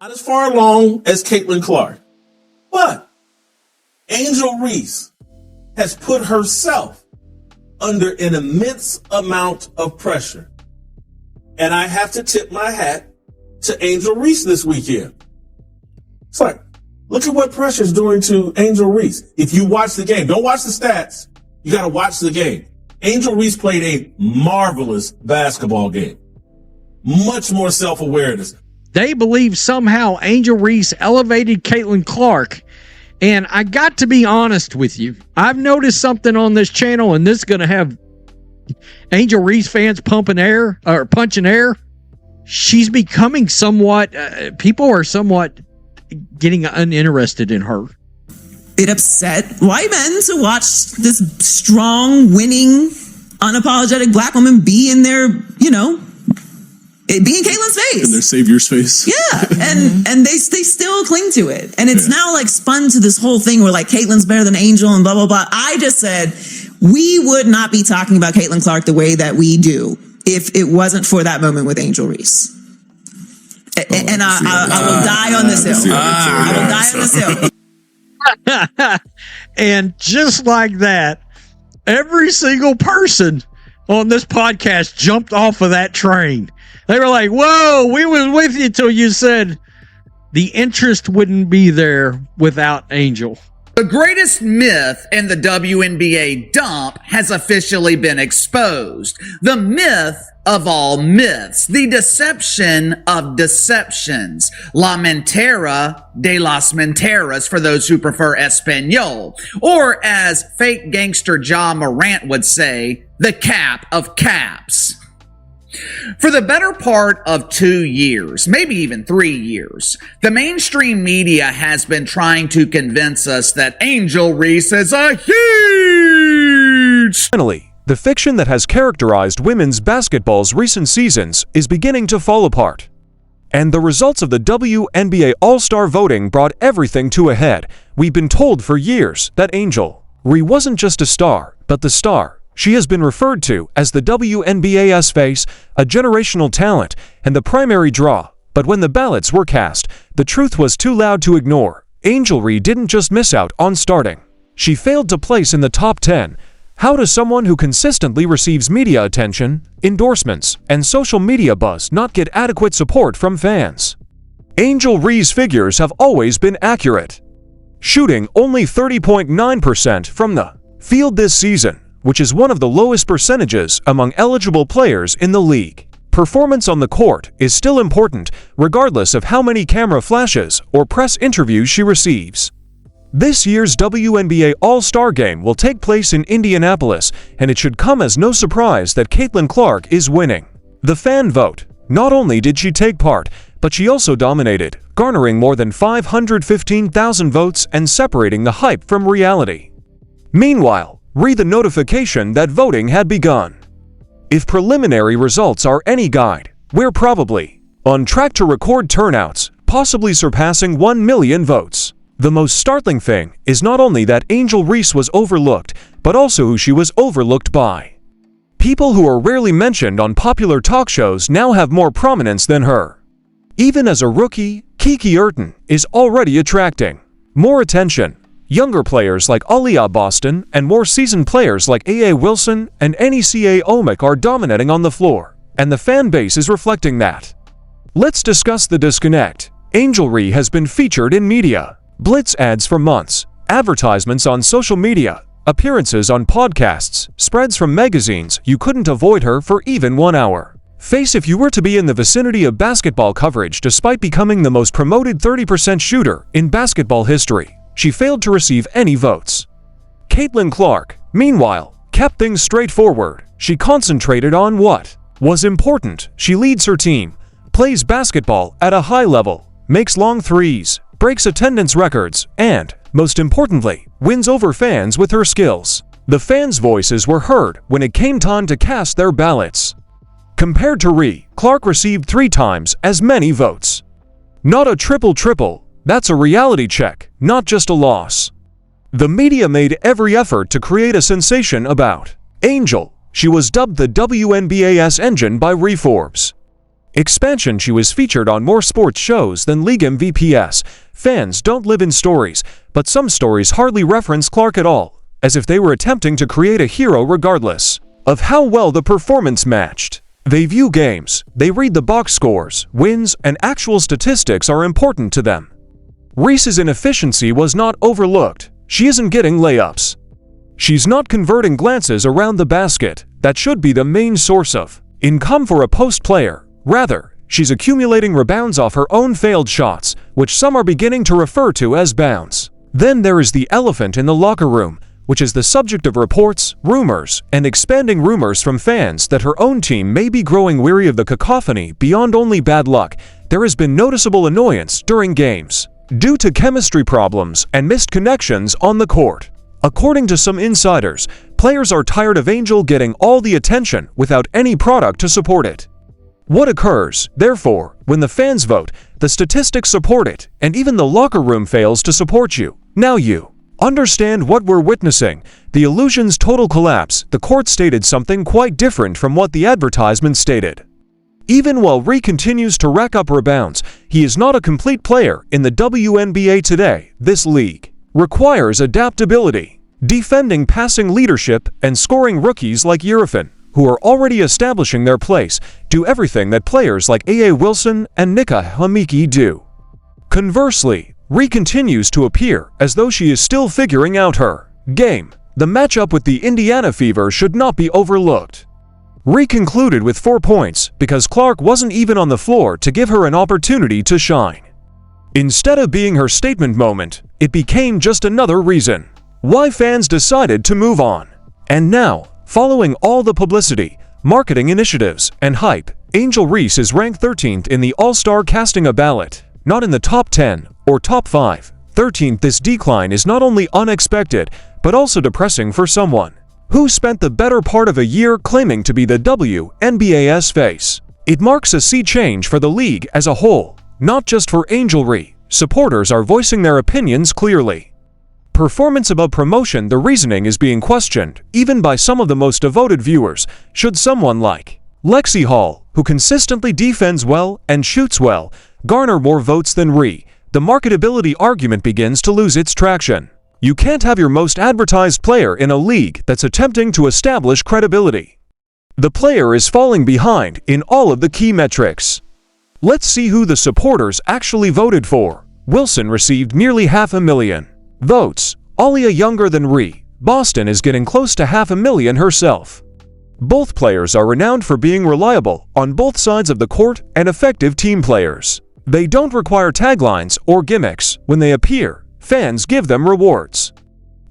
Not as far along as Caitlin Clark, but Angel Reese has put herself under an immense amount of pressure. And I have to tip my hat to Angel Reese this weekend. It's like, look at what pressure's doing to Angel Reese. If you watch the game, don't watch the stats. You got to watch the game. Angel Reese played a marvelous basketball game. Much more self-awareness. They believe somehow Angel Reese elevated Caitlin Clark. And I got to be honest with you. I've noticed something on this channel, and this is going to have Angel Reese fans pumping air or punching air. She's becoming somewhat, people are somewhat getting uninterested in her. It upset white men to watch this strong, winning, unapologetic black woman be in their, it be in Caitlin's face. In their savior's face. Yeah. And they still cling to it. And it's now like spun to this whole thing where like Caitlin's better than Angel and blah, blah, blah. I just said we would not be talking about Caitlin Clark the way that we do if it wasn't for that moment with Angel Reese. And I will die on this hill. I will die on this hill. And just like that, every single person on this podcast jumped off of that train. They were like, whoa, we was with you till you said the interest wouldn't be there without Angel. The greatest myth in the WNBA dump has officially been exposed. The myth of all myths. The deception of deceptions. La mentira de las mentiras for those who prefer Espanol. Or as fake gangster Ja Morant would say, the cap of caps. For the better part of 2 years, maybe even 3 years, the mainstream media has been trying to convince us that Angel Reese is a huge... Finally, the fiction that has characterized women's basketball's recent seasons is beginning to fall apart. And the results of the WNBA All-Star voting brought everything to a head. We've been told for years that Angel Reese wasn't just a star, but the star. She has been referred to as the WNBA's face, a generational talent, and the primary draw. But when the ballots were cast, the truth was too loud to ignore. Angel Reese didn't just miss out on starting. She failed to place in the top 10. How does someone who consistently receives media attention, endorsements, and social media buzz not get adequate support from fans? Angel Reese's figures have always been accurate, shooting only 30.9% from the field this season, which is one of the lowest percentages among eligible players in the league. Performance on the court is still important, regardless of how many camera flashes or press interviews she receives. This year's WNBA All-Star Game will take place in Indianapolis, and it should come as no surprise that Caitlin Clark is winning the fan vote. Not only did she take part, but she also dominated, garnering more than 515,000 votes and separating the hype from reality. Meanwhile, read the notification that voting had begun. If preliminary results are any guide, we're probably on track to record turnouts, possibly surpassing 1 million votes. The most startling thing is not only that Angel Reese was overlooked, but also who she was overlooked by. People who are rarely mentioned on popular talk shows now have more prominence than her. Even as a rookie, Kiki Urton is already attracting more attention. Younger players like Aaliyah Boston and more seasoned players like A.A. Wilson and NECA Omic are dominating on the floor, and the fan base is reflecting that. Let's discuss the disconnect. Angel Reese has been featured in media, blitz ads for months, advertisements on social media, appearances on podcasts, spreads from magazines. You couldn't avoid her for even 1 hour. Face if you were to be in the vicinity of basketball coverage despite becoming the most promoted 30% shooter in basketball history. She failed to receive any votes. Caitlin Clark, meanwhile, kept things straightforward. She concentrated on what was important. She leads her team, plays basketball at a high level, makes long threes, breaks attendance records, and, most importantly, wins over fans with her skills. The fans' voices were heard when it came time to cast their ballots. Compared to Reese, Clark received 3 times as many votes. Not a triple-triple. That's a reality check, not just a loss. The media made every effort to create a sensation about Angel. She was dubbed the WNBA's engine by Forbes. Expansion, she was featured on more sports shows than League MVPs. Fans don't live in stories, but some stories hardly reference Clark at all, as if they were attempting to create a hero regardless of how well the performance matched. They view games, they read the box scores, wins, and actual statistics are important to them. Reese's inefficiency was not overlooked. She isn't getting layups. She's not converting glances around the basket. That should be the main source of income for a post player. Rather, she's accumulating rebounds off her own failed shots, which some are beginning to refer to as bounds. Then there is the elephant in the locker room, which is the subject of reports, rumors, and expanding rumors from fans that her own team may be growing weary of the cacophony. Beyond only bad luck, there has been noticeable annoyance during games, due to chemistry problems and missed connections on the court. According to some insiders, players are tired of Angel getting all the attention without any product to support it. What occurs, therefore, when the fans vote, the statistics support it, and even the locker room fails to support you? Now you understand what we're witnessing. The illusion's total collapse. The court stated something quite different from what the advertisement stated. Even while Reese continues to rack up rebounds, he is not a complete player in the WNBA today. This league requires adaptability, defending passing leadership, and scoring rookies like Eurofin, who are already establishing their place, do everything that players like A.A. Wilson and Nika Hamiki do. Conversely, Reese continues to appear as though she is still figuring out her game. The matchup with the Indiana Fever should not be overlooked. Reese concluded with 4 points because Clark wasn't even on the floor to give her an opportunity to shine. Instead of being her statement moment, it became just another reason why fans decided to move on. And now, following all the publicity, marketing initiatives, and hype, Angel Reese is ranked 13th in the All-Star casting a ballot, not in the top 10 or top 5. 13th. This decline is not only unexpected, but also depressing for someone who spent the better part of a year claiming to be the WNBA's face. It marks a sea change for the league as a whole, not just for Angel Reese. Supporters are voicing their opinions clearly. Performance above promotion. The reasoning is being questioned, even by some of the most devoted viewers. Should someone like Lexi Hall, who consistently defends well and shoots well, garner more votes than Reese? The marketability argument begins to lose its traction. You can't have your most advertised player in a league that's attempting to establish credibility. The player is falling behind in all of the key metrics. Let's see who the supporters actually voted for. Wilson received nearly 500,000 votes. Alia younger than Reese. Boston is getting close to 500,000 herself. Both players are renowned for being reliable on both sides of the court and effective team players. They don't require taglines or gimmicks. When they appear, fans give them rewards.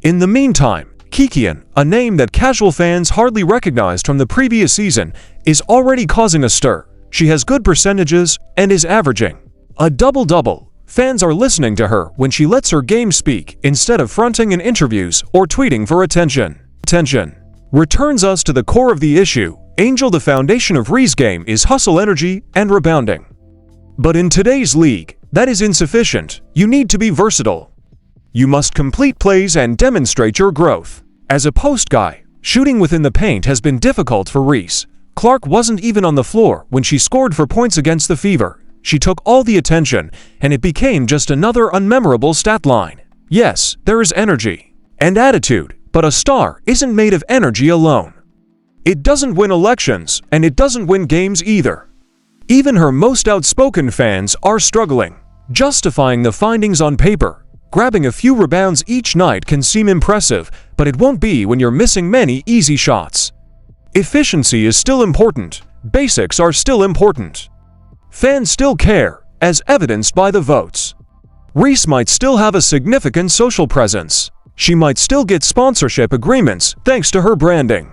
In the meantime, Kikian, a name that casual fans hardly recognized from the previous season, is already causing a stir. She has good percentages and is averaging a double-double. Fans are listening to her when she lets her game speak instead of fronting in interviews or tweeting for attention. Returns us to the core of the issue. Angel, the foundation of Reese's game is hustle, energy, and rebounding. But in today's league, that is insufficient. You need to be versatile. You must complete plays and demonstrate your growth. As a post guy, shooting within the paint has been difficult for Reese. Clark wasn't even on the floor when she scored 4 points against the Fever. She took all the attention, and it became just another unmemorable stat line. Yes, there is energy and attitude, but a star isn't made of energy alone. It doesn't win elections, and it doesn't win games either. Even her most outspoken fans are struggling, justifying the findings on paper. Grabbing a few rebounds each night can seem impressive, but it won't be when you're missing many easy shots. Efficiency is still important. Basics are still important. Fans still care, as evidenced by the votes. Reese might still have a significant social presence. She might still get sponsorship agreements thanks to her branding.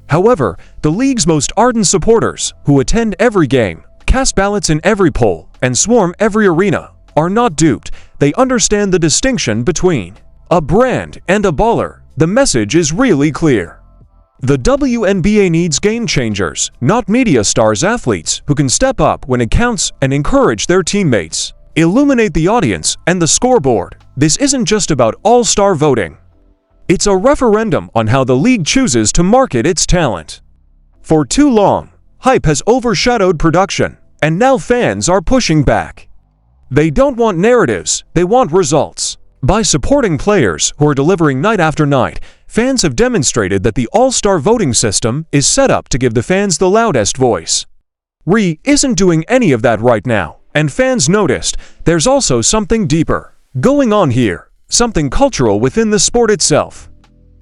However, the league's most ardent supporters, who attend every game, cast ballots in every poll, and swarm every arena, are not duped. They understand the distinction between a brand and a baller. The message is really clear. The WNBA needs game changers, not media stars, athletes who can step up when it counts and encourage their teammates. Illuminate the audience and the scoreboard. This isn't just about all-star voting. It's a referendum on how the league chooses to market its talent. For too long, hype has overshadowed production. and now fans are pushing back. They don't want narratives, they want results. By supporting players who are delivering night after night, fans have demonstrated that the all-star voting system is set up to give the fans the loudest voice. Reese isn't doing any of that right now, and fans noticed there's also something deeper going on here, something cultural within the sport itself.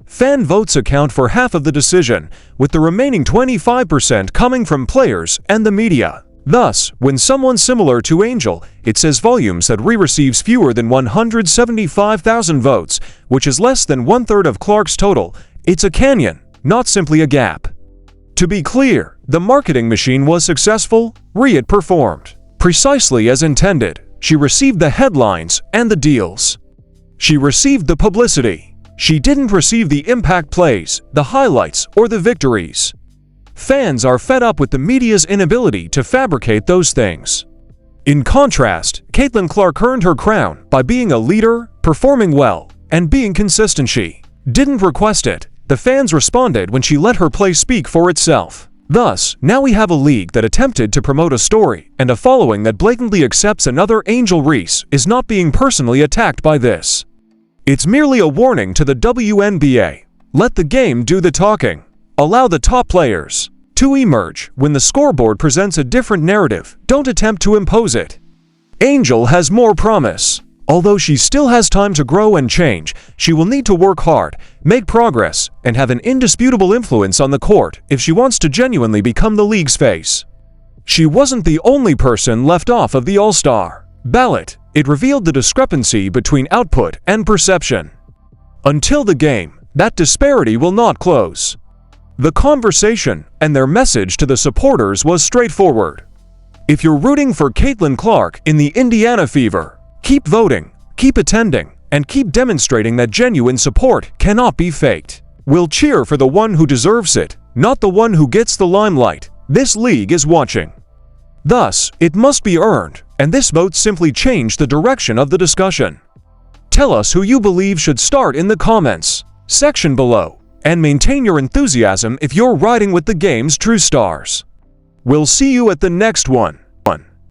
Fan votes account for half of the decision, with the remaining 25% coming from players and the media. Thus, when someone similar to Angel, it says volumes that Reese receives fewer than 175,000 votes, which is less than 1/3 of Clark's total. It's a canyon, not simply a gap. To be clear, the marketing machine was successful. Reese performed precisely as intended. She received the headlines and the deals. She received the publicity. She didn't receive the impact plays, the highlights, or the victories. Fans are fed up with the media's inability to fabricate those things. In contrast, Caitlin Clark earned her crown by being a leader, performing well, and being consistent. She didn't request it. The fans responded when she let her play speak for itself. Thus, now we have a league that attempted to promote a story and a following that blatantly accepts another Angel Reese is not being personally attacked by this. It's merely a warning to the WNBA. Let the game do the talking. Allow the top players to emerge. When the scoreboard presents a different narrative, don't attempt to impose it. Angel has more promise. Although she still has time to grow and change, she will need to work hard, make progress, and have an indisputable influence on the court if she wants to genuinely become the league's face. She wasn't the only person left off of the All-Star ballot. It revealed the discrepancy between output and perception. Until the game, that disparity will not close. The conversation and their message to the supporters was straightforward. If you're rooting for Caitlin Clark in the Indiana Fever, keep voting, keep attending, and keep demonstrating that genuine support cannot be faked. We'll cheer for the one who deserves it, not the one who gets the limelight. This league is watching. Thus, it must be earned, and this vote simply changed the direction of the discussion. Tell us who you believe should start in the comments section below. And maintain your enthusiasm if you're riding with the game's true stars. We'll see you at the next one.